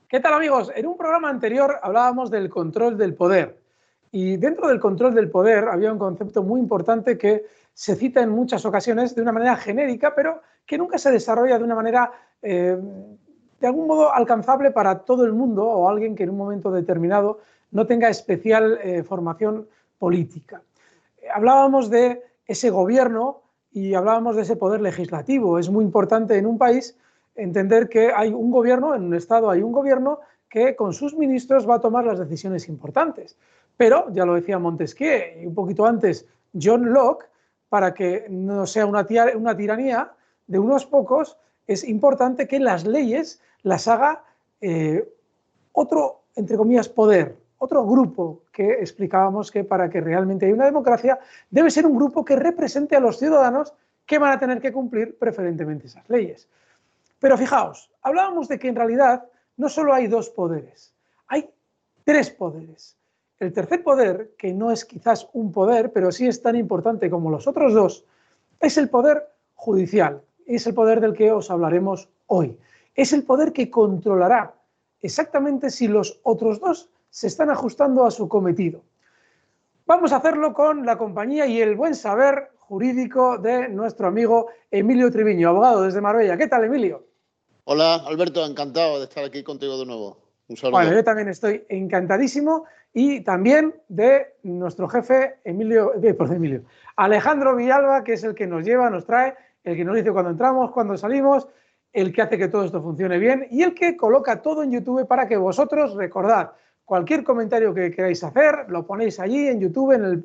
¿Qué tal, amigos? En un programa anterior hablábamos del control del poder y dentro del control del poder había un concepto muy importante que se cita en muchas ocasiones de una manera genérica, pero que nunca se desarrolla de una manera de algún modo alcanzable para todo el mundo o alguien que en un momento determinado no tenga especial formación política. Hablábamos de ese gobierno y hablábamos de ese poder legislativo. Es muy importante en un país entender que hay un gobierno, en un Estado hay un gobierno que con sus ministros va a tomar las decisiones importantes. Pero, ya lo decía Montesquieu y un poquito antes John Locke, para que no sea una tiranía de unos pocos, es importante que las leyes las haga otro, entre comillas, poder, otro grupo que explicábamos que para que realmente haya una democracia debe ser un grupo que represente a los ciudadanos que van a tener que cumplir preferentemente esas leyes. Pero fijaos, hablábamos de que en realidad no solo hay dos poderes, hay tres poderes. El tercer poder, que no es quizás un poder, pero sí es tan importante como los otros dos, es el poder judicial. Es el poder del que os hablaremos hoy. Es el poder que controlará exactamente si los otros dos se están ajustando a su cometido. Vamos a hacerlo con la compañía y el buen saber jurídico de nuestro amigo Emilio Triviño, abogado desde Marbella. ¿Qué tal, Emilio? Hola, Alberto, encantado de estar aquí contigo de nuevo. Un saludo. Bueno, yo también estoy encantadísimo y también de nuestro jefe Alejandro Villalba, que es el que nos lleva, nos trae, el que nos dice cuando entramos, cuando salimos, el que hace que todo esto funcione bien y el que coloca todo en YouTube para que vosotros recordad cualquier comentario que queráis hacer, lo ponéis allí en YouTube, en el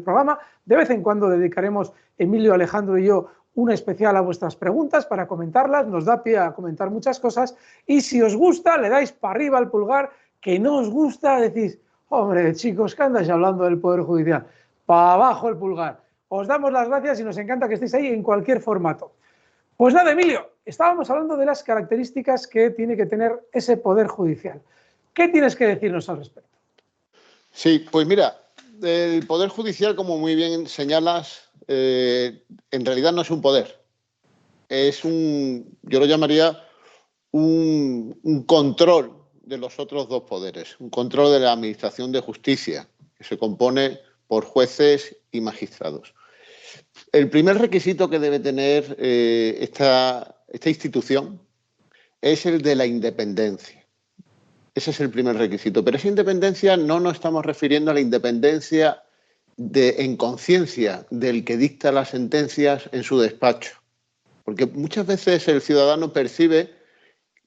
programa. De vez en cuando dedicaremos Emilio, Alejandro y yo una especial a vuestras preguntas para comentarlas, nos da pie a comentar muchas cosas y si os gusta le dais para arriba al pulgar, que no os gusta decís, hombre chicos, ¿qué andáis hablando del Poder Judicial? Para abajo el pulgar. Os damos las gracias y nos encanta que estéis ahí en cualquier formato. Pues nada, Emilio, estábamos hablando de las características que tiene que tener ese Poder Judicial. ¿Qué tienes que decirnos al respecto? Sí, pues mira, el Poder Judicial, como muy bien señalas, en realidad no es un poder. Es yo lo llamaría un control de los otros dos poderes, un control de la Administración de Justicia, que se compone por jueces y magistrados. El primer requisito que debe tener esta institución es el de la independencia. Ese es el primer requisito. Pero esa independencia no nos estamos refiriendo a la independencia en conciencia del que dicta las sentencias en su despacho. Porque muchas veces el ciudadano percibe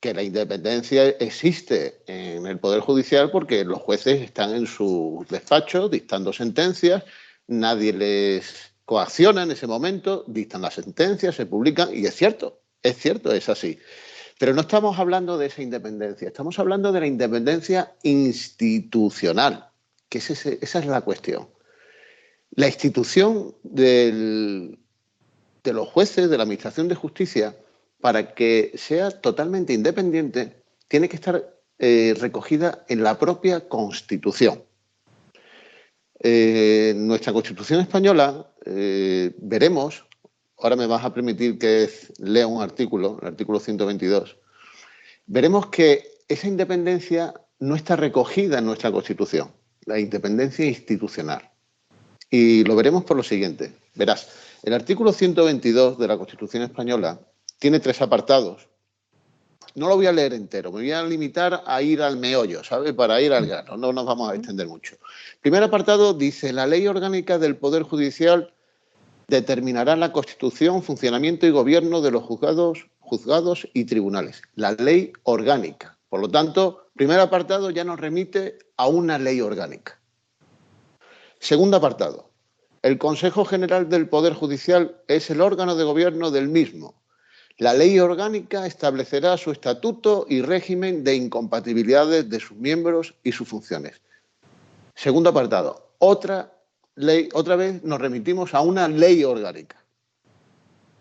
que la independencia existe en el Poder Judicial porque los jueces están en su despacho dictando sentencias, nadie les coacciona en ese momento, dictan las sentencias, se publican y es cierto, es así. Pero no estamos hablando de esa independencia, estamos hablando de la independencia institucional, que esa es la cuestión. La institución de los jueces, de la Administración de Justicia, para que sea totalmente independiente, tiene que estar recogida en la propia Constitución. Nuestra Constitución española, veremos, ahora me vas a permitir que lea un artículo, el artículo 122, veremos que esa independencia no está recogida en nuestra Constitución, la independencia institucional. Y lo veremos por lo siguiente. Verás, el artículo 122 de la Constitución española tiene 3 apartados. No lo voy a leer entero, me voy a limitar a ir al meollo, ¿sabes? Para ir al grano, no nos vamos a extender mucho. Primer apartado dice, la ley orgánica del Poder Judicial determinará la constitución, funcionamiento y gobierno de los juzgados y tribunales. La ley orgánica. Por lo tanto, primer apartado ya nos remite a una ley orgánica. Segundo apartado. El Consejo General del Poder Judicial es el órgano de gobierno del mismo. La ley orgánica establecerá su estatuto y régimen de incompatibilidades de sus miembros y sus funciones. Segundo apartado. Otra vez nos remitimos a una ley orgánica.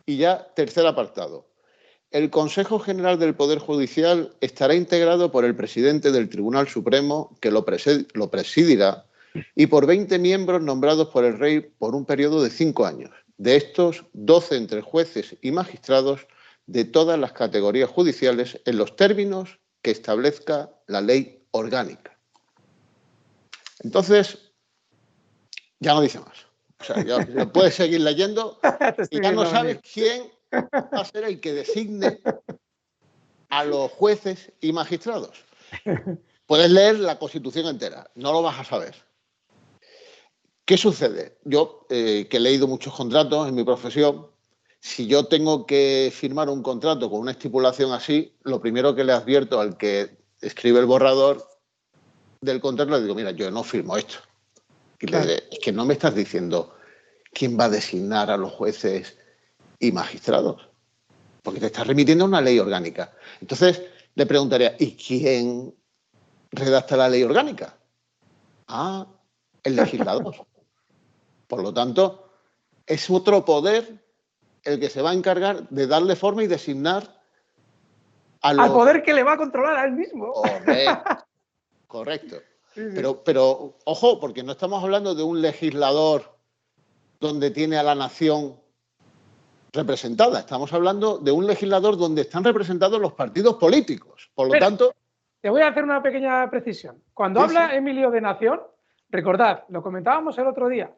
Y ya, tercer apartado. El Consejo General del Poder Judicial estará integrado por el presidente del Tribunal Supremo, que lo presidirá, y por 20 miembros nombrados por el Rey por un periodo de 5 años. De estos, 12 entre jueces y magistrados de todas las categorías judiciales en los términos que establezca la ley orgánica. Entonces, ya no dice más. O sea, ya puedes seguir leyendo y ya no sabes quién va a ser el que designe a los jueces y magistrados. Puedes leer la Constitución entera, no lo vas a saber. ¿Qué sucede? Yo, que he leído muchos contratos en mi profesión, si yo tengo que firmar un contrato con una estipulación así, lo primero que le advierto al que escribe el borrador del contrato, le digo, mira, yo no firmo esto. Y le diré, es que no me estás diciendo quién va a designar a los jueces y magistrados, porque te estás remitiendo a una ley orgánica. Entonces, le preguntaría, ¿y quién redacta la ley orgánica? Ah, el legislador. Por lo tanto, es otro poder el que se va a encargar de darle forma y designar a los... Al poder que le va a controlar a él mismo. Correcto. Sí, sí. Pero, ojo, porque no estamos hablando de un legislador donde tiene a la nación representada. Estamos hablando de un legislador donde están representados los partidos políticos. Por lo tanto... Te voy a hacer una pequeña precisión. Cuando habla Emilio de nación, recordad, lo comentábamos el otro día,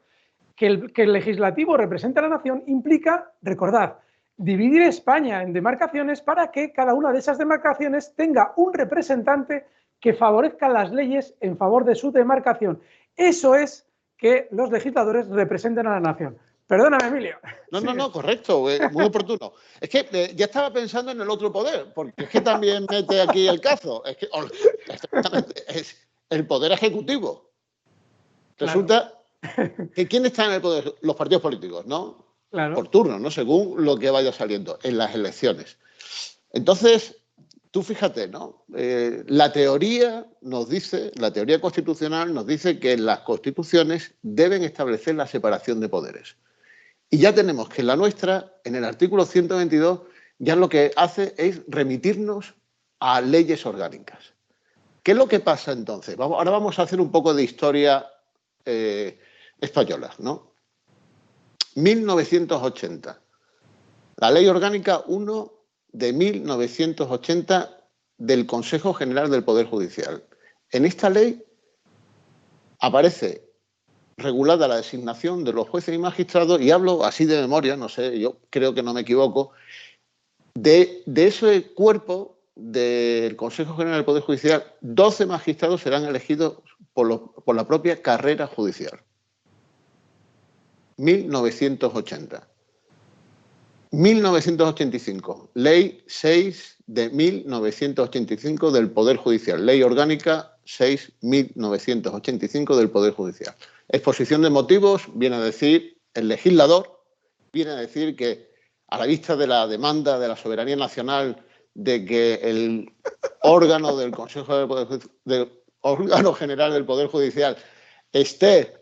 que el legislativo representa a la nación implica, recordad, dividir España en demarcaciones para que cada una de esas demarcaciones tenga un representante que favorezca las leyes en favor de su demarcación. Eso es que los legisladores representen a la nación. Perdóname, Emilio. No, correcto, muy oportuno. Es que ya estaba pensando en el otro poder, porque es que también mete aquí el cazo. Es que es el poder ejecutivo. Resulta que ¿quién está en el poder? Los partidos políticos, ¿no? Claro. Por turno, ¿no? Según lo que vaya saliendo en las elecciones. Entonces, tú fíjate, ¿no? La teoría nos dice, la teoría constitucional nos dice que las constituciones deben establecer la separación de poderes. Y ya tenemos que en la nuestra, en el artículo 122, ya lo que hace es remitirnos a leyes orgánicas. ¿Qué es lo que pasa entonces? Ahora vamos a hacer un poco de historia española, ¿no? 1980. La Ley Orgánica 1 de 1980 del Consejo General del Poder Judicial. En esta ley aparece regulada la designación de los jueces y magistrados, y hablo así de memoria, no sé, yo creo que no me equivoco, de ese cuerpo del Consejo General del Poder Judicial, 12 magistrados serán elegidos por la propia carrera judicial. 1980. 1985, Ley 6 de 1985 del Poder Judicial, Ley Orgánica 6/1985 del Poder Judicial. Exposición de motivos viene a decir, el legislador viene a decir que a la vista de la demanda de la soberanía nacional de que el órgano del Consejo del órgano general del Poder Judicial esté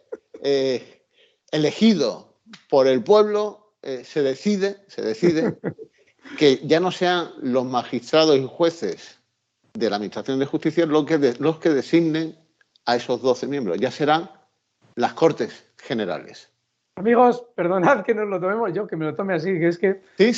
elegido por el pueblo, se decide que ya no sean los magistrados y jueces de la Administración de Justicia los que designen a esos 12 miembros, ya serán las Cortes Generales. Amigos, perdonad que nos lo tomemos yo, que me lo tome así, que es que... Sí.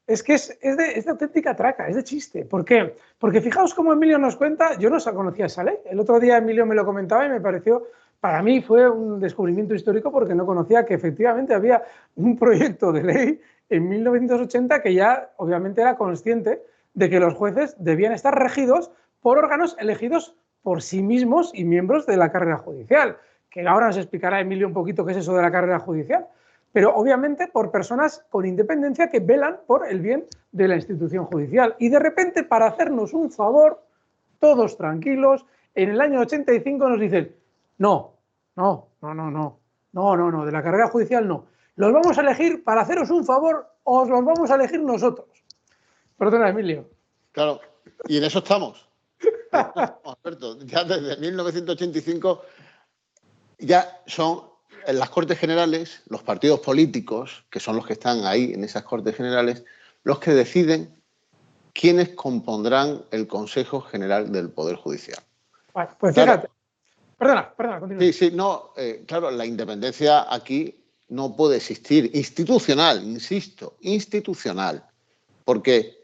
Es que es de auténtica traca, es de chiste. ¿Por qué? Porque fijaos cómo Emilio nos cuenta, yo no conocía esa ley. El otro día Emilio me lo comentaba y me pareció, para mí fue un descubrimiento histórico porque no conocía que efectivamente había un proyecto de ley en 1980 que ya obviamente era consciente de que los jueces debían estar regidos por órganos elegidos por sí mismos y miembros de la carrera judicial, que ahora nos explicará Emilio un poquito qué es eso de la carrera judicial, pero obviamente por personas con independencia que velan por el bien de la institución judicial. Y de repente, para hacernos un favor, todos tranquilos, en el año 85 nos dicen, no, de la carrera judicial no. Los vamos a elegir para haceros un favor, os los vamos a elegir nosotros. Perdona, Emilio. Claro, y en eso estamos. Alberto, ya desde 1985 ya son en las Cortes Generales, los partidos políticos, que son los que están ahí en esas Cortes Generales, los que deciden quiénes compondrán el Consejo General del Poder Judicial. Vale, pues fíjate. Perdona, continúa. Sí, no, claro, la independencia aquí no puede existir. Institucional, insisto, institucional. Porque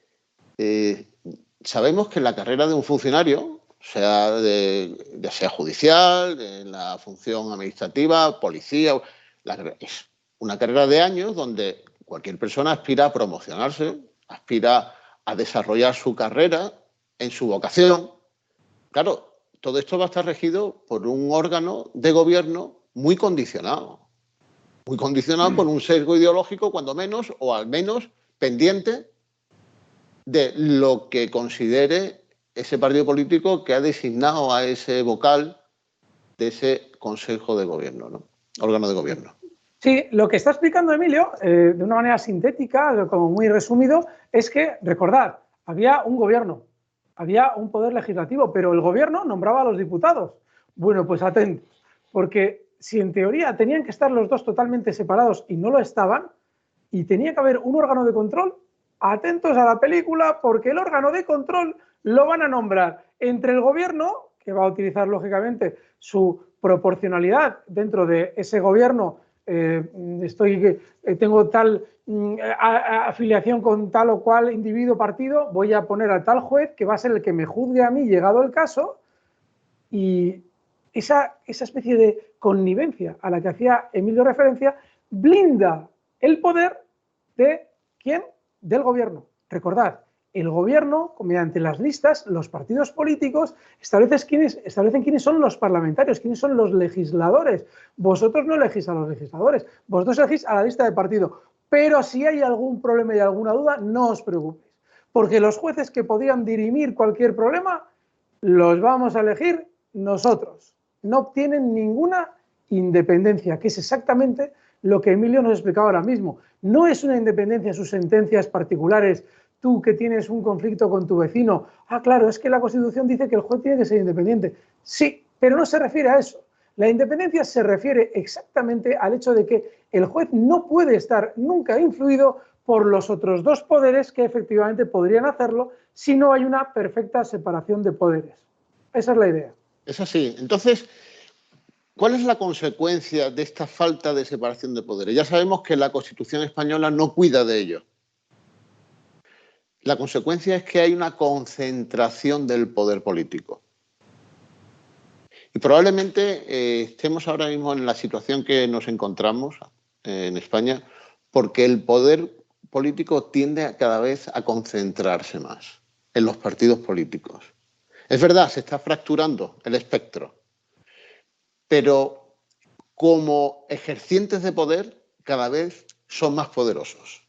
sabemos que la carrera de un funcionario, ya sea judicial, en la función administrativa, policía, es una carrera de años donde cualquier persona aspira a promocionarse, aspira a desarrollar su carrera en su vocación. Claro, todo esto va a estar regido por un órgano de gobierno muy condicionado por un sesgo ideológico, cuando menos, o al menos pendiente de lo que considere ese partido político que ha designado a ese vocal de ese Consejo de Gobierno, ¿no? Órgano de gobierno. Sí, lo que está explicando Emilio, de una manera sintética, como muy resumido, es que, recordad, había un gobierno, había un poder legislativo, pero el gobierno nombraba a los diputados. Bueno, pues atentos, porque si en teoría tenían que estar los dos totalmente separados y no lo estaban, y tenía que haber un órgano de control, atentos a la película, porque el órgano de control lo van a nombrar entre el gobierno, que va a utilizar lógicamente su proporcionalidad dentro de ese gobierno. Tengo tal afiliación con tal o cual individuo, partido, voy a poner a tal juez que va a ser el que me juzgue a mí llegado el caso, y esa especie de connivencia a la que hacía Emilio referencia blinda el poder de ¿quién? Del gobierno. Recordad, el gobierno, mediante las listas, los partidos políticos, establecen quiénes son los parlamentarios, quiénes son los legisladores. Vosotros no elegís a los legisladores, vosotros elegís a la lista de partido. Pero si hay algún problema y alguna duda, no os preocupéis, porque los jueces que podían dirimir cualquier problema los vamos a elegir nosotros. No obtienen ninguna independencia, que es exactamente lo que Emilio nos explicaba ahora mismo. No es una independencia en sus sentencias particulares. Tú que tienes un conflicto con tu vecino, claro, es que la Constitución dice que el juez tiene que ser independiente. Sí, pero no se refiere a eso. La independencia se refiere exactamente al hecho de que el juez no puede estar nunca influido por los otros dos poderes que efectivamente podrían hacerlo si no hay una perfecta separación de poderes. Esa es la idea. Es así. Entonces, ¿cuál es la consecuencia de esta falta de separación de poderes? Ya sabemos que la Constitución española no cuida de ello. La consecuencia es que hay una concentración del poder político. Y probablemente estemos ahora mismo en la situación que nos encontramos en España porque el poder político tiende cada vez a concentrarse más en los partidos políticos. Es verdad, se está fracturando el espectro, pero como ejercientes de poder cada vez son más poderosos.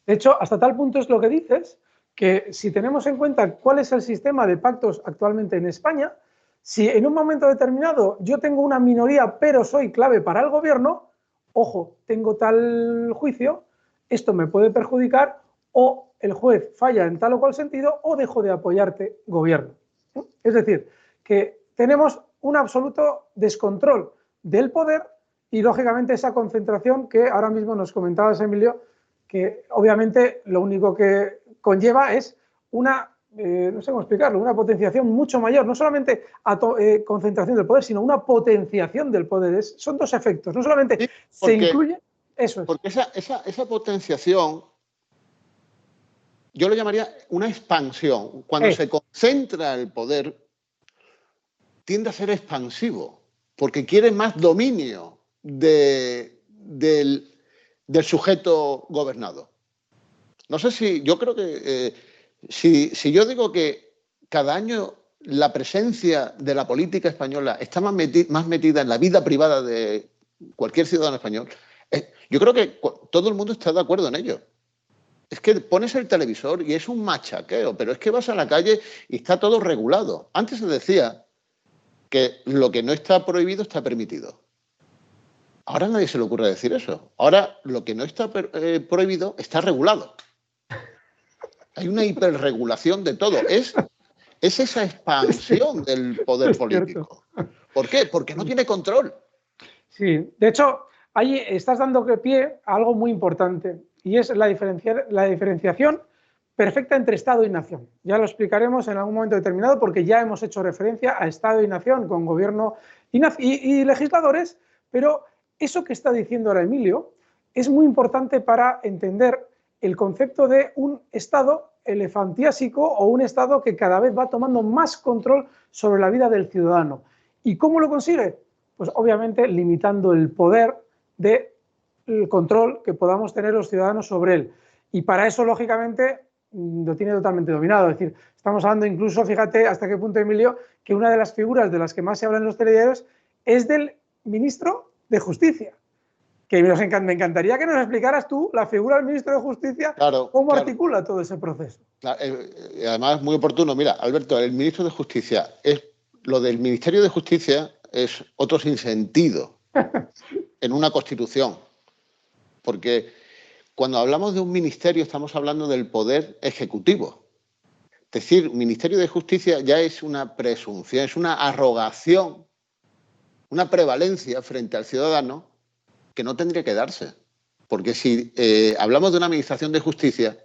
De hecho, hasta tal punto es lo que dices, que si tenemos en cuenta cuál es el sistema de pactos actualmente en España, si en un momento determinado yo tengo una minoría pero soy clave para el gobierno, ojo, tengo tal juicio, esto me puede perjudicar, o el juez falla en tal o cual sentido, o dejo de apoyarte, gobierno. Es decir, que tenemos un absoluto descontrol del poder y, lógicamente, esa concentración que ahora mismo nos comentabas, Emilio, que obviamente lo único que conlleva es una, no sé cómo explicarlo, una potenciación mucho mayor, no solamente concentración del poder, sino una potenciación del poder. Son dos efectos, no solamente sí, se incluye, eso es. Porque esa potenciación, yo lo llamaría una expansión. Cuando se concentra el poder, tiende a ser expansivo, porque quiere más dominio del sujeto gobernado. No sé si, yo creo que si yo digo que cada año la presencia de la política española está más metida en la vida privada de cualquier ciudadano español, yo creo que todo el mundo está de acuerdo en ello. Es que pones el televisor y es un machaqueo, pero es que vas a la calle y está todo regulado. Antes se decía que lo que no está prohibido está permitido. Ahora a nadie se le ocurre decir eso. Ahora lo que no está prohibido está regulado. Hay una hiperregulación de todo. Es esa expansión del poder político. ¿Por qué? Porque no tiene control. Sí, de hecho, ahí estás dando pie a algo muy importante y es la diferenciación perfecta entre Estado y nación. Ya lo explicaremos en algún momento determinado porque ya hemos hecho referencia a Estado y nación con gobierno y legisladores, pero eso que está diciendo ahora Emilio es muy importante para entender el concepto de un Estado elefantiásico o un Estado que cada vez va tomando más control sobre la vida del ciudadano. ¿Y cómo lo consigue? Pues obviamente limitando el poder del control que podamos tener los ciudadanos sobre él. Y para eso, lógicamente, lo tiene totalmente dominado. Es decir, estamos hablando incluso, fíjate hasta qué punto, Emilio, que una de las figuras de las que más se habla en los telediarios es del ministro de Justicia. Que me encantaría que nos explicaras tú la figura del ministro de Justicia, cómo articula todo ese proceso. Claro, además, muy oportuno. Mira, Alberto, el ministro de Justicia, lo del Ministerio de Justicia es otro sinsentido en una Constitución. Porque cuando hablamos de un ministerio estamos hablando del poder ejecutivo. Es decir, Ministerio de Justicia ya es una presunción, es una arrogación, una prevalencia frente al ciudadano que no tendría que darse. Porque si hablamos de una administración de justicia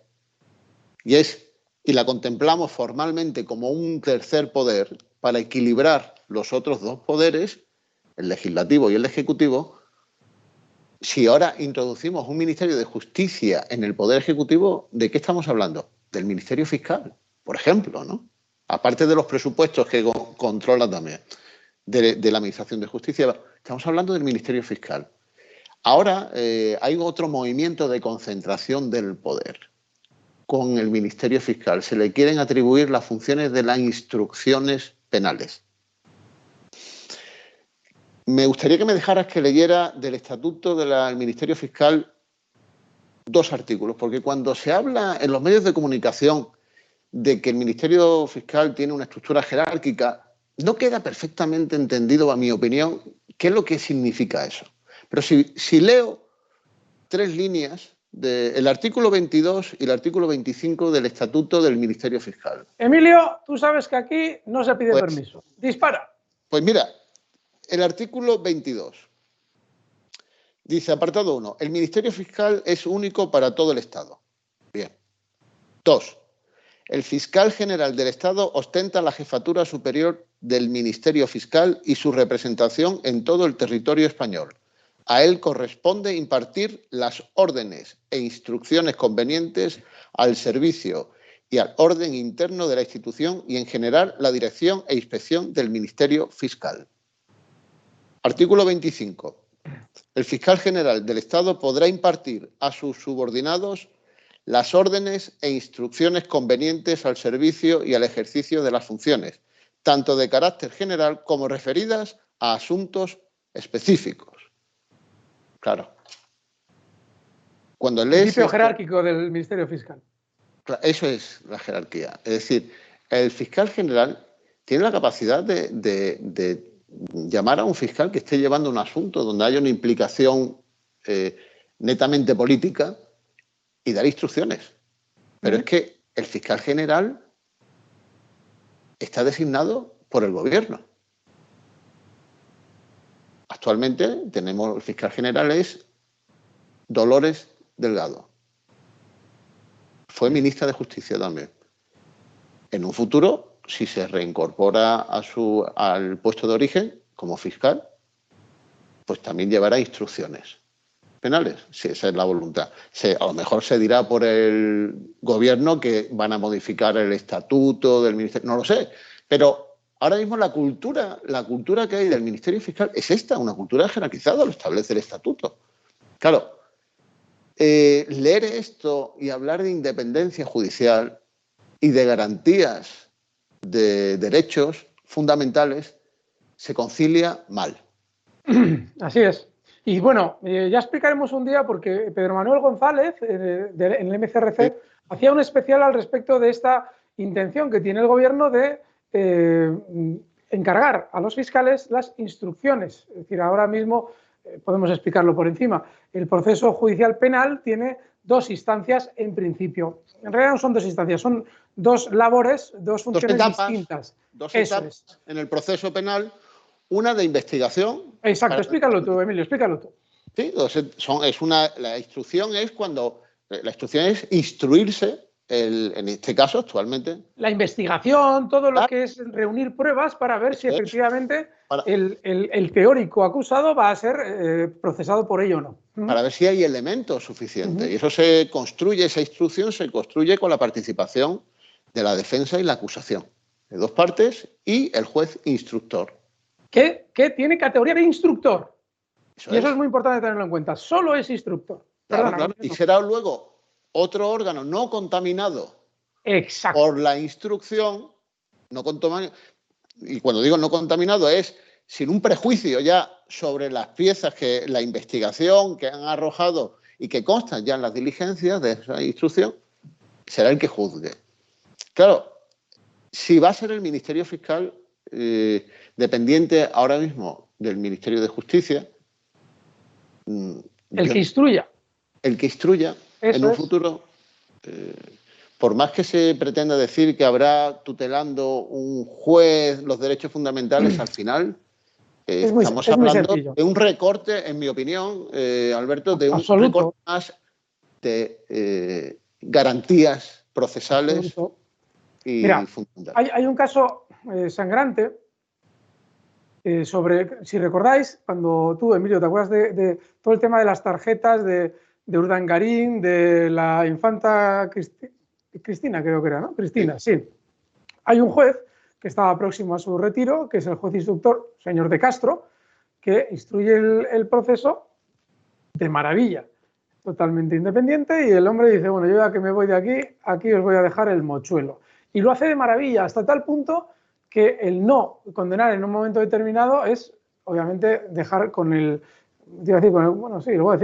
y la contemplamos formalmente como un tercer poder para equilibrar los otros dos poderes, el legislativo y el ejecutivo, si ahora introducimos un Ministerio de Justicia en el Poder Ejecutivo, ¿de qué estamos hablando? Del Ministerio Fiscal, por ejemplo, ¿no? Aparte de los presupuestos que controla también de la Administración de Justicia, estamos hablando del Ministerio Fiscal. Ahora hay otro movimiento de concentración del poder con el Ministerio Fiscal. Se le quieren atribuir las funciones de las instrucciones penales. Me gustaría que me dejaras que leyera del Estatuto del Ministerio Fiscal 2 artículos, porque cuando se habla en los medios de comunicación de que el Ministerio Fiscal tiene una estructura jerárquica, no queda perfectamente entendido, a mi opinión, qué es lo que significa eso. Pero si leo 3 líneas del artículo 22 y el artículo 25 del Estatuto del Ministerio Fiscal. Emilio, tú sabes que aquí no se pide permiso. Dispara. Pues mira, el artículo 22 dice, apartado 1, el Ministerio Fiscal es único para todo el Estado. Bien. 2. El fiscal general del Estado ostenta la jefatura superior del Ministerio Fiscal y su representación en todo el territorio español. A él corresponde impartir las órdenes e instrucciones convenientes al servicio y al orden interno de la institución y, en general, la dirección e inspección del Ministerio Fiscal. Artículo 25. El fiscal general del Estado podrá impartir a sus subordinados las órdenes e instrucciones convenientes al servicio y al ejercicio de las funciones, tanto de carácter general como referidas a asuntos específicos. Claro. Cuando lees principio jerárquico del Ministerio Fiscal. Eso es la jerarquía. Es decir, el fiscal general tiene la capacidad de llamar a un fiscal que esté llevando un asunto donde haya una implicación netamente política y dar instrucciones. Pero es que el fiscal general está designado por el gobierno. Actualmente tenemos, el fiscal general es Dolores Delgado. Fue ministra de Justicia también. En un futuro, si se reincorpora al puesto de origen como fiscal, pues también llevará instrucciones penales, si esa es la voluntad. A lo mejor se dirá por el gobierno que van a modificar el estatuto del ministerio, no lo sé, pero ahora mismo la cultura que hay del Ministerio Fiscal es esta, una cultura jerarquizada, lo establece el estatuto. Claro, leer esto y hablar de independencia judicial y de garantías de derechos fundamentales se concilia mal. Así es. Y bueno, ya explicaremos un día porque Pedro Manuel González en el MCRC hacía un especial al respecto de esta intención que tiene el gobierno de encargar a los fiscales las instrucciones. Es decir, ahora mismo podemos explicarlo por encima. El proceso judicial penal tiene 2 instancias en principio. En realidad no son 2 instancias, son 2 labores, 2 funciones distintas. 2 etapas en el proceso penal, una de investigación. Exacto, explícalo tú, Emilio, explícalo tú. Sí, la instrucción es instruirse en este caso, actualmente. La investigación, todo lo que es reunir pruebas para ver si efectivamente el teórico acusado va a ser procesado por ello o no. Para ver si hay elementos suficientes. Y eso se construye, esa instrucción se construye con la participación de la defensa y la acusación, de dos partes y el juez instructor. Que tiene categoría de instructor. Eso es muy importante tenerlo en cuenta. Solo es instructor. Perdona, claro. Y será luego otro órgano no contaminado por la instrucción, no contaminado. Y cuando digo no contaminado es sin un prejuicio ya sobre las piezas que la investigación que han arrojado y que constan ya en las diligencias de esa instrucción, será el que juzgue. Claro, si va a ser el Ministerio Fiscal dependiente ahora mismo del Ministerio de Justicia, el que instruya. El que instruya en un futuro, por más que se pretenda decir que habrá tutelando un juez los derechos fundamentales, al final estamos hablando de un recorte, en mi opinión, Alberto, de un recorte más de garantías procesales y fundamentales. Hay un caso sangrante sobre, si recordáis, cuando tú, Emilio, ¿te acuerdas de todo el tema de las tarjetas de Urdangarín, de la infanta Cristina, creo que era, ¿no? Cristina, sí. Hay un juez que estaba próximo a su retiro, que es el juez instructor, señor de Castro, que instruye el proceso de maravilla, totalmente independiente, y el hombre dice, bueno, yo ya que me voy de aquí os voy a dejar el mochuelo. Y lo hace de maravilla, hasta tal punto que el no condenar en un momento determinado es, obviamente, dejar con el,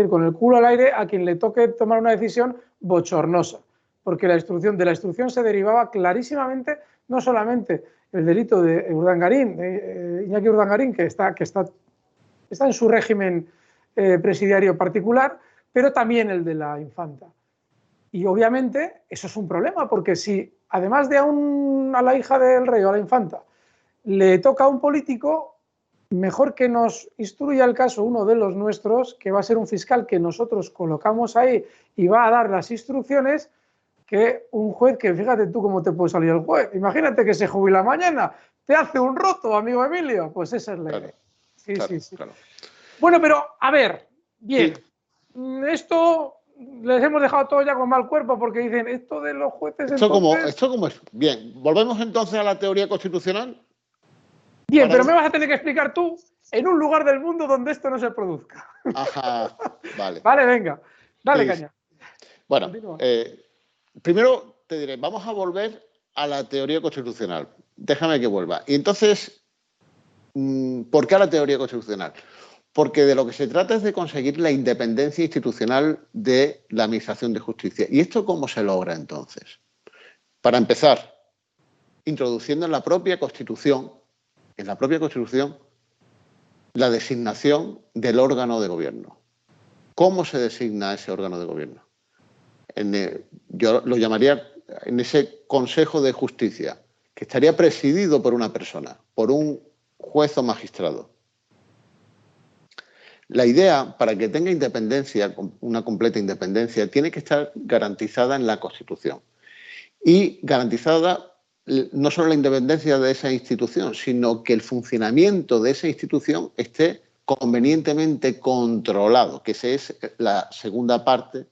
con el culo al aire a quien le toque tomar una decisión bochornosa, porque de la instrucción se derivaba clarísimamente no solamente el delito de Urdangarín, de Iñaki Urdangarín, que está en su régimen presidiario particular, pero también el de la infanta. Y obviamente eso es un problema, porque si además de a la hija del rey o a la infanta le toca a un político, mejor que nos instruya el caso uno de los nuestros, que va a ser un fiscal que nosotros colocamos ahí y va a dar las instrucciones, que un juez que, fíjate tú cómo te puede salir el juez. Imagínate que se jubila mañana, te hace un roto, amigo Emilio. Pues esa es la idea. Sí, sí. Claro. Bueno, pero a ver, bien, esto les hemos dejado todo ya con mal cuerpo porque dicen, esto de los jueces... Esto como es. Bien, volvemos entonces a la teoría constitucional. Bien, pero me vas a tener que explicar tú en un lugar del mundo donde esto no se produzca. Ajá, vale. Vale, venga, dale caña. Bueno, primero te diré, vamos a volver a la teoría constitucional. Déjame que vuelva. Y entonces, ¿por qué a la teoría constitucional? Porque de lo que se trata es de conseguir la independencia institucional de la Administración de Justicia. ¿Y esto cómo se logra entonces? Para empezar, introduciendo en la propia Constitución, la designación del órgano de gobierno. ¿Cómo se designa ese órgano de gobierno? Yo lo llamaría en ese Consejo de Justicia, que estaría presidido por una persona, por un juez o magistrado. La idea, para que tenga independencia, una completa independencia, tiene que estar garantizada en la Constitución. Y garantizada no solo la independencia de esa institución, sino que el funcionamiento de esa institución esté convenientemente controlado, que esa es la segunda parte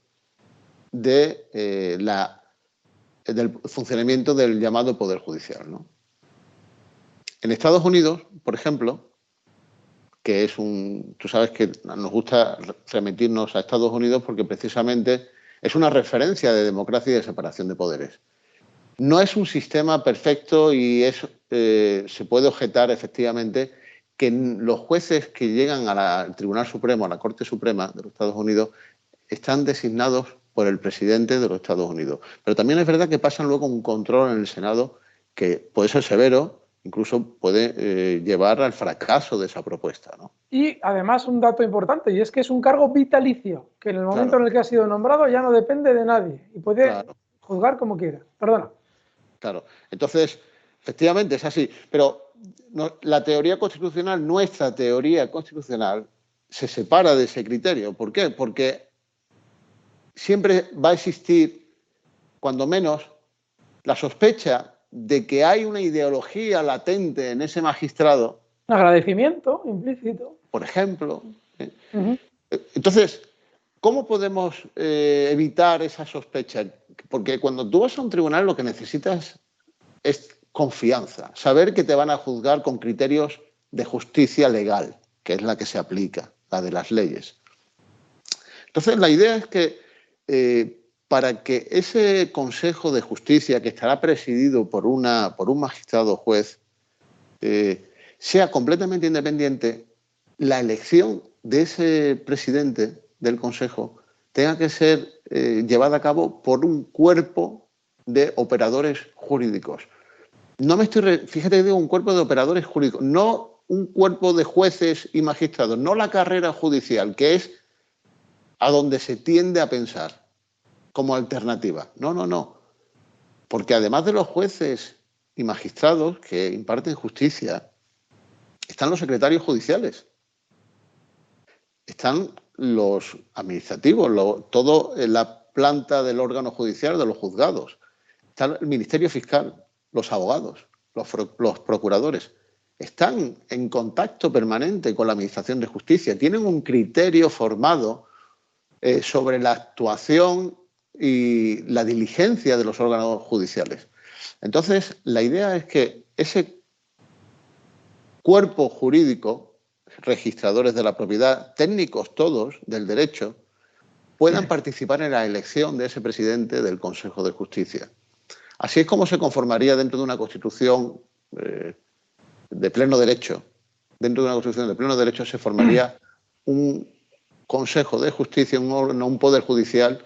del funcionamiento del llamado Poder Judicial, ¿no? En Estados Unidos, por ejemplo, que es tú sabes que nos gusta remitirnos a Estados Unidos porque precisamente es una referencia de democracia y de separación de poderes. No es un sistema perfecto y se puede objetar efectivamente que los jueces que llegan al Tribunal Supremo, a la Corte Suprema de los Estados Unidos, están designados por el presidente de los Estados Unidos. Pero también es verdad que pasan luego un control en el Senado que puede ser severo, incluso puede llevar al fracaso de esa propuesta, ¿no? Y además un dato importante, y es que es un cargo vitalicio, que en el momento en el que ha sido nombrado ya no depende de nadie y puede juzgar como quiera. Perdona. Claro. Entonces, efectivamente es así. Pero la teoría constitucional, nuestra teoría constitucional, se separa de ese criterio. ¿Por qué? Porque siempre va a existir cuando menos, la sospecha de que hay una ideología latente en ese magistrado. Un agradecimiento implícito. Por ejemplo. Entonces, ¿cómo podemos evitar esa sospecha? Porque cuando tú vas a un tribunal lo que necesitas es confianza, saber que te van a juzgar con criterios de justicia legal, que es la que se aplica, la de las leyes. Entonces, la idea es que para que ese Consejo de Justicia, que estará presidido por un magistrado juez, sea completamente independiente, la elección de ese presidente del Consejo tenga que ser llevada a cabo por un cuerpo de operadores jurídicos. Fíjate que digo un cuerpo de operadores jurídicos, no un cuerpo de jueces y magistrados, no la carrera judicial, que es a donde se tiende a pensar como alternativa. No, no, no. Porque además de los jueces y magistrados que imparten justicia, están los secretarios judiciales, están los administrativos, todo en la planta del órgano judicial, de los juzgados, está el Ministerio Fiscal, los abogados, los procuradores. Están en contacto permanente con la Administración de Justicia, tienen un criterio formado sobre la actuación y la diligencia de los órganos judiciales. Entonces, la idea es que ese cuerpo jurídico, registradores de la propiedad, técnicos todos del derecho, puedan participar en la elección de ese presidente del Consejo de Justicia. Así es como se conformaría dentro de una Constitución de pleno derecho. Dentro de una Constitución de pleno derecho se formaría un Consejo de Justicia, un poder judicial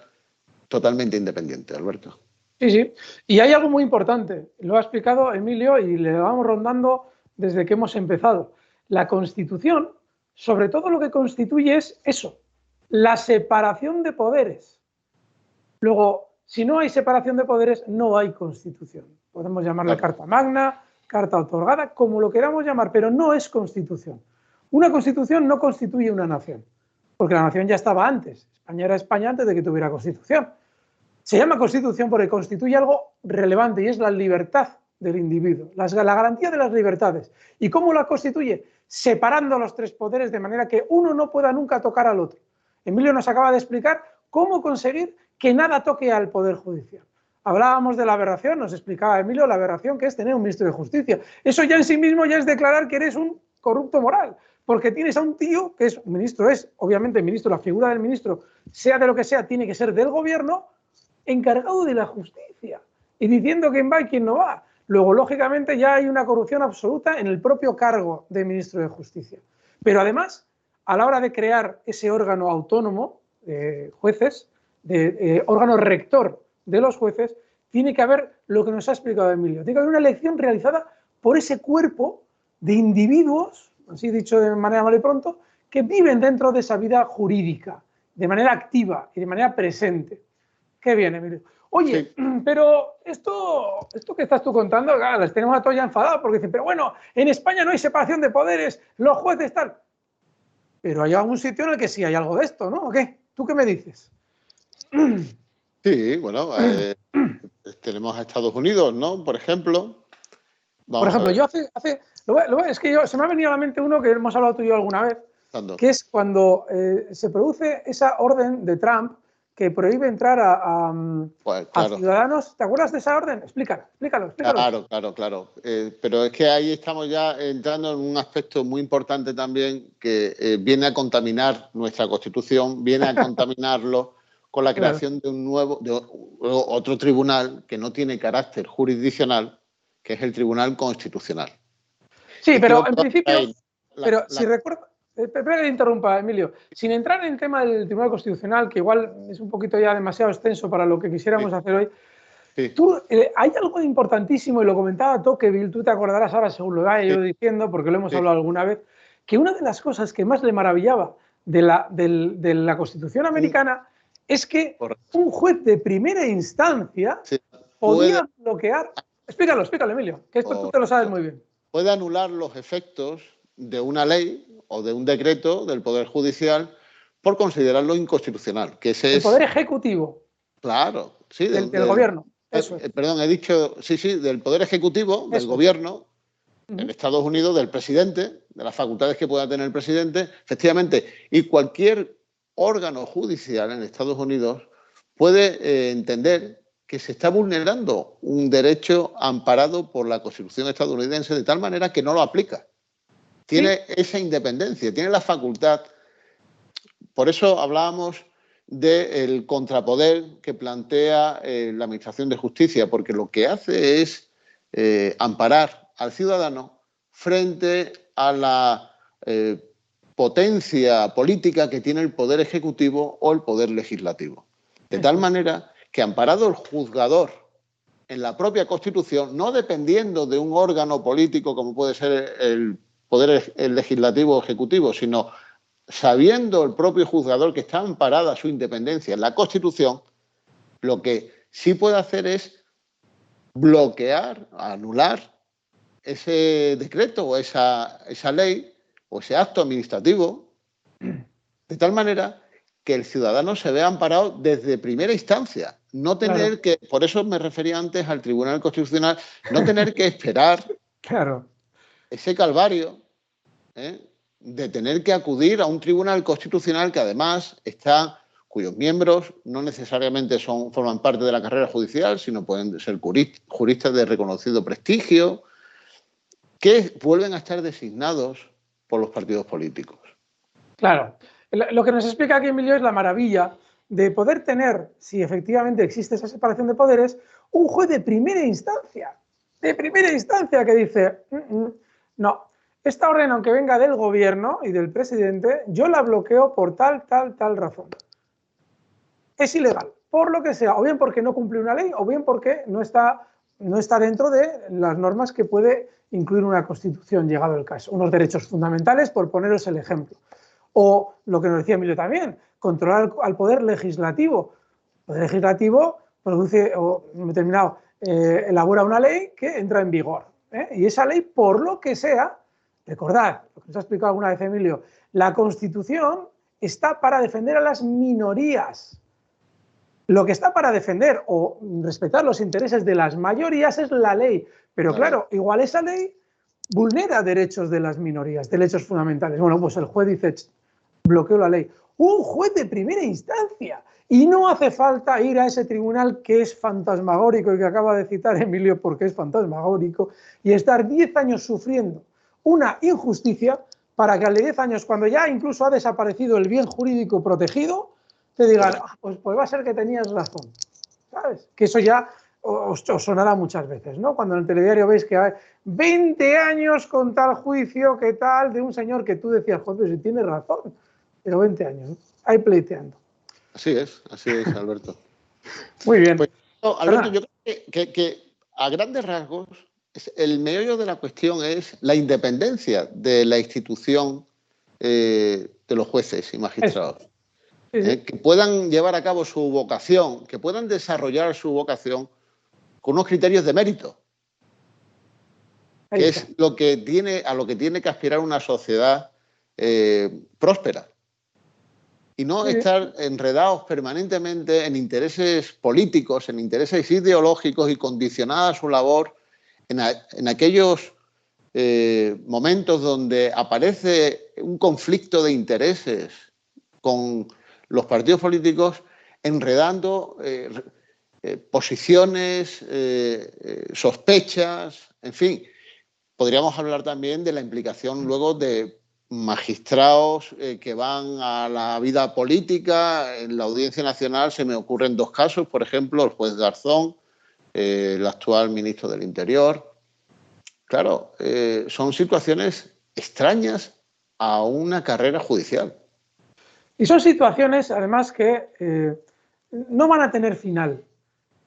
totalmente independiente, Alberto. Sí, sí. Y hay algo muy importante, lo ha explicado Emilio y le vamos rondando desde que hemos empezado. La Constitución, sobre todo lo que constituye es eso, la separación de poderes. Luego, si no hay separación de poderes, no hay Constitución. Podemos llamarla Carta Magna, Carta Otorgada, como lo queramos llamar, pero no es Constitución. Una Constitución no constituye una nación, porque la nación ya estaba antes. España era España antes de que tuviera Constitución. Se llama Constitución porque constituye algo relevante y es la libertad del individuo, la garantía de las libertades. ¿Y cómo la constituye? Separando los tres poderes de manera que uno no pueda nunca tocar al otro. Emilio nos acaba de explicar cómo conseguir que nada toque al Poder Judicial. Hablábamos de la aberración, nos explicaba Emilio la aberración que es tener un ministro de Justicia. Eso ya en sí mismo ya es declarar que eres un corrupto moral, porque tienes a un tío que es ministro, es obviamente el ministro, la figura del ministro, sea de lo que sea, tiene que ser del gobierno, encargado de la justicia y diciendo quién va y quién no va. Luego, lógicamente, ya hay una corrupción absoluta en el propio cargo de ministro de Justicia. Pero además, a la hora de crear ese órgano autónomo de jueces, órgano rector de los jueces, tiene que haber lo que nos ha explicado Emilio. Tiene que haber una elección realizada por ese cuerpo de individuos, así dicho de manera mal y pronto, que viven dentro de esa vida jurídica, de manera activa y de manera presente. Qué bien, Emilio. Oye, sí. Pero esto que estás tú contando, claro, les tenemos a todos ya enfadados porque dicen, pero bueno, en España no hay separación de poderes, los jueces tal. Pero hay algún sitio en el que sí hay algo de esto, ¿no? ¿O qué? ¿Tú qué me dices? Sí, bueno, tenemos a Estados Unidos, ¿no? Por ejemplo. Por ejemplo, yo es que se me ha venido a la mente uno que hemos hablado tú y yo alguna vez, que es cuando se produce esa orden de Trump que prohíbe entrar pues, claro. a ciudadanos. ¿Te acuerdas de esa orden? Explícalo. Claro. Pero es que ahí estamos ya entrando en un aspecto muy importante también que viene a contaminar nuestra Constitución, viene a contaminarlo con la creación de otro tribunal que no tiene carácter jurisdiccional, que es el Tribunal Constitucional. Sí, pero en principio, si recuerdo... Espera que le interrumpa, Emilio. Sin entrar en el tema del Tribunal Constitucional, que igual es un poquito ya demasiado extenso para lo que quisiéramos hacer hoy, hay algo importantísimo, y lo comentaba Tocqueville, tú te acordarás ahora según lo vaya yo diciendo, porque lo hemos hablado alguna vez, que una de las cosas que más le maravillaba de la Constitución americana es que un juez de primera instancia podía bloquear... Explícalo, Emilio, que esto tú te lo sabes muy bien. Puede anular los efectos de una ley o de un decreto del Poder Judicial por considerarlo inconstitucional. Que ese el Poder Ejecutivo. Claro, sí, del gobierno. Eso es. Perdón, he dicho, sí, del Poder Ejecutivo, del Eso Gobierno, es. en Estados Unidos, del presidente, de las facultades que pueda tener el presidente, efectivamente, y cualquier órgano judicial en Estados Unidos puede entender que se está vulnerando un derecho amparado por la Constitución estadounidense de tal manera que no lo aplica. Tiene esa independencia, tiene la facultad. Por eso hablábamos del contrapoder que plantea la Administración de Justicia, porque lo que hace es amparar al ciudadano frente a la potencia política que tiene el Poder Ejecutivo o el Poder Legislativo. De tal manera que, amparado el juzgador en la propia Constitución, no dependiendo de un órgano político como puede ser el Poder Legislativo o Ejecutivo, sino sabiendo el propio juzgador que está amparada su independencia en la Constitución, lo que sí puede hacer es bloquear, anular ese decreto o esa ley o ese acto administrativo, de tal manera que el ciudadano se vea amparado desde primera instancia. No tener que, por eso me refería antes al Tribunal Constitucional, no tener que esperar ese calvario, de tener que acudir a un tribunal constitucional que además cuyos miembros no necesariamente forman parte de la carrera judicial, sino pueden ser juristas de reconocido prestigio, que vuelven a estar designados por los partidos políticos. Claro. Lo que nos explica aquí Emilio es la maravilla de poder tener, si efectivamente existe esa separación de poderes, un juez de primera instancia que dice, no, esta orden, aunque venga del gobierno y del presidente, yo la bloqueo por tal razón. Es ilegal, por lo que sea, o bien porque no cumple una ley, o bien porque no está dentro de las normas que puede incluir una Constitución, llegado el caso. Unos derechos fundamentales, por poneros el ejemplo. O lo que nos decía Emilio también, controlar al Poder Legislativo. El Poder Legislativo produce, elabora una ley que entra en vigor. Y esa ley, por lo que sea, recordad, lo que nos ha explicado alguna vez Emilio, la Constitución está para defender a las minorías. Lo que está para defender o respetar los intereses de las mayorías es la ley. Pero claro, igual esa ley vulnera derechos de las minorías, derechos fundamentales. Bueno, pues el juez dice, bloqueo la ley. Un juez de primera instancia. Y no hace falta ir a ese tribunal que es fantasmagórico y que acaba de citar Emilio porque es fantasmagórico y estar 10 años sufriendo una injusticia para que al de 10 años, cuando ya incluso ha desaparecido el bien jurídico protegido, te digan, pues va a ser que tenías razón. ¿Sabes? Que eso ya os sonará muchas veces, ¿no? Cuando en el telediario veis que hay 20 años con tal juicio, que tal, de un señor que tú decías, joder, si tiene razón, pero 20 años, ¿no? Ahí pleiteando. Así es, Alberto. Muy bien. Pues, no, Alberto, yo creo que a grandes rasgos el meollo de la cuestión es la independencia de la institución de los jueces y magistrados. Que puedan llevar a cabo su vocación, que puedan desarrollar su vocación con unos criterios de mérito, que es a lo que tiene que aspirar una sociedad próspera. Y no estar enredados permanentemente en intereses políticos, en intereses ideológicos y condicionada su labor en aquellos momentos donde aparece un conflicto de intereses con los partidos políticos, enredando posiciones, sospechas, en fin. Podríamos hablar también de la implicación luego de magistrados que van a la vida política. En la Audiencia Nacional se me ocurren dos casos, por ejemplo, el juez Garzón, el actual ministro del Interior. Claro, son situaciones extrañas a una carrera judicial. Y son situaciones, además, que no van a tener final.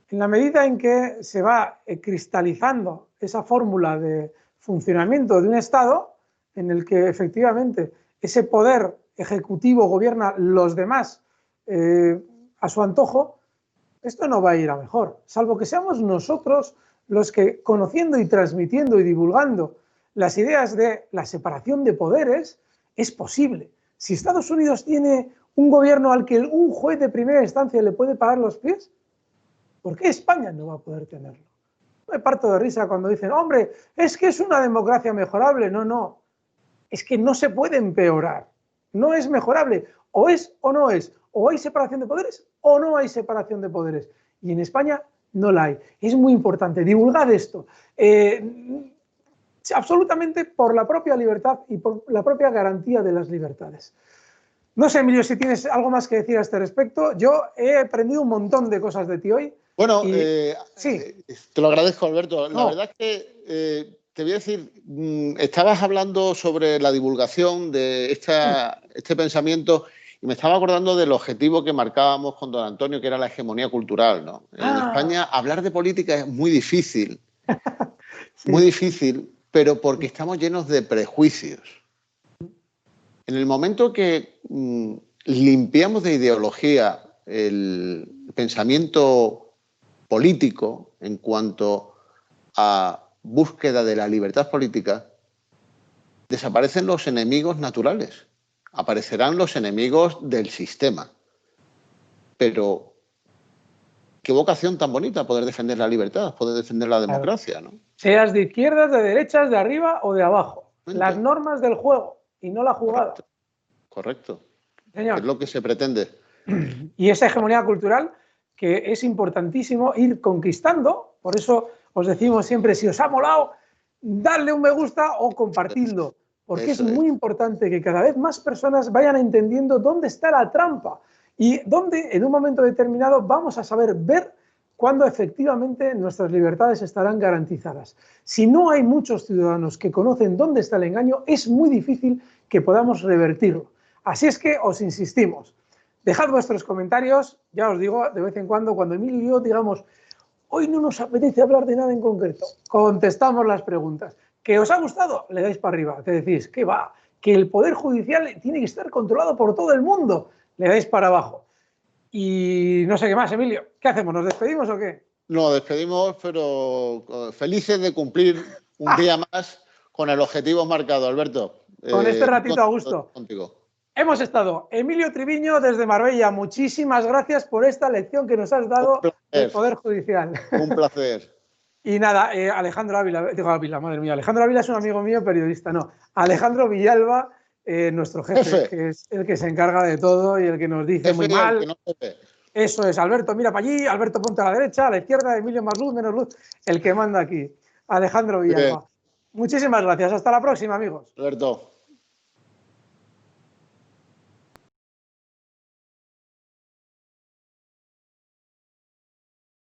En la medida en que se va cristalizando esa fórmula de funcionamiento de un Estado, en el que efectivamente ese poder ejecutivo gobierna los demás a su antojo, esto no va a ir a mejor, salvo que seamos nosotros los que, conociendo y transmitiendo y divulgando las ideas de la separación de poderes, es posible. Si Estados Unidos tiene un gobierno al que un juez de primera instancia le puede parar los pies, ¿Por qué España no va a poder tenerlo? Me parto de risa cuando dicen, hombre, es que es una democracia mejorable. No, no, es que no se puede empeorar, no es mejorable, o es o no es, o hay separación de poderes o no hay separación de poderes. Y en España no la hay. Es muy importante divulgar esto, absolutamente por la propia libertad y por la propia garantía de las libertades. No sé, Emilio, si tienes algo más que decir a este respecto. Yo he aprendido un montón de cosas de ti hoy. Bueno, sí. Te lo agradezco, Alberto. La No. verdad es que te voy a decir, estabas hablando sobre la divulgación de este pensamiento y me estaba acordando del objetivo que marcábamos con don Antonio, que era la hegemonía cultural, ¿no? En España hablar de política es muy difícil, Sí. muy difícil, pero porque estamos llenos de prejuicios. En el momento que limpiamos de ideología el pensamiento político en cuanto a búsqueda de la libertad política, desaparecen los enemigos naturales, aparecerán los enemigos del sistema. Pero qué vocación tan bonita poder defender la libertad, poder defender la democracia, ¿no? Seas de izquierdas, de derechas, de arriba o de abajo. Las normas del juego y no la jugada. Correcto. Señor. Es lo que se pretende. Y esa hegemonía cultural que es importantísimo ir conquistando. Por eso os decimos siempre, si os ha molado, dadle un me gusta o compartidlo. Porque es muy importante que cada vez más personas vayan entendiendo dónde está la trampa y dónde en un momento determinado vamos a saber ver cuándo efectivamente nuestras libertades estarán garantizadas. Si no hay muchos ciudadanos que conocen dónde está el engaño, es muy difícil que podamos revertirlo. Así es que os insistimos, dejad vuestros comentarios, ya os digo, de vez en cuando Emilio y yo digamos, hoy no nos apetece hablar de nada en concreto, contestamos las preguntas. ¿Que os ha gustado? Le dais para arriba, que decís, ¿qué va? Que el Poder Judicial tiene que estar controlado por todo el mundo, le dais para abajo. Y no sé qué más, Emilio, ¿qué hacemos? ¿Nos despedimos o qué? Nos despedimos, pero felices de cumplir un día más con el objetivo marcado, Alberto. Con este ratito a gusto. Contigo. Hemos estado Emilio Triviño desde Marbella. Muchísimas gracias por esta lección que nos has dado del Poder Judicial. Un placer. Y nada, Alejandro Ávila, digo Ávila, madre mía, Alejandro Ávila es un amigo mío, periodista, no. Alejandro Villalba, nuestro jefe, que es el que se encarga de todo y el que nos dice muy mal. No Eso es, Alberto, mira para allí, Alberto ponte a la derecha, a la izquierda, Emilio más luz, menos luz, el que manda aquí. Alejandro Villalba. Muchísimas gracias, hasta la próxima, amigos. Alberto.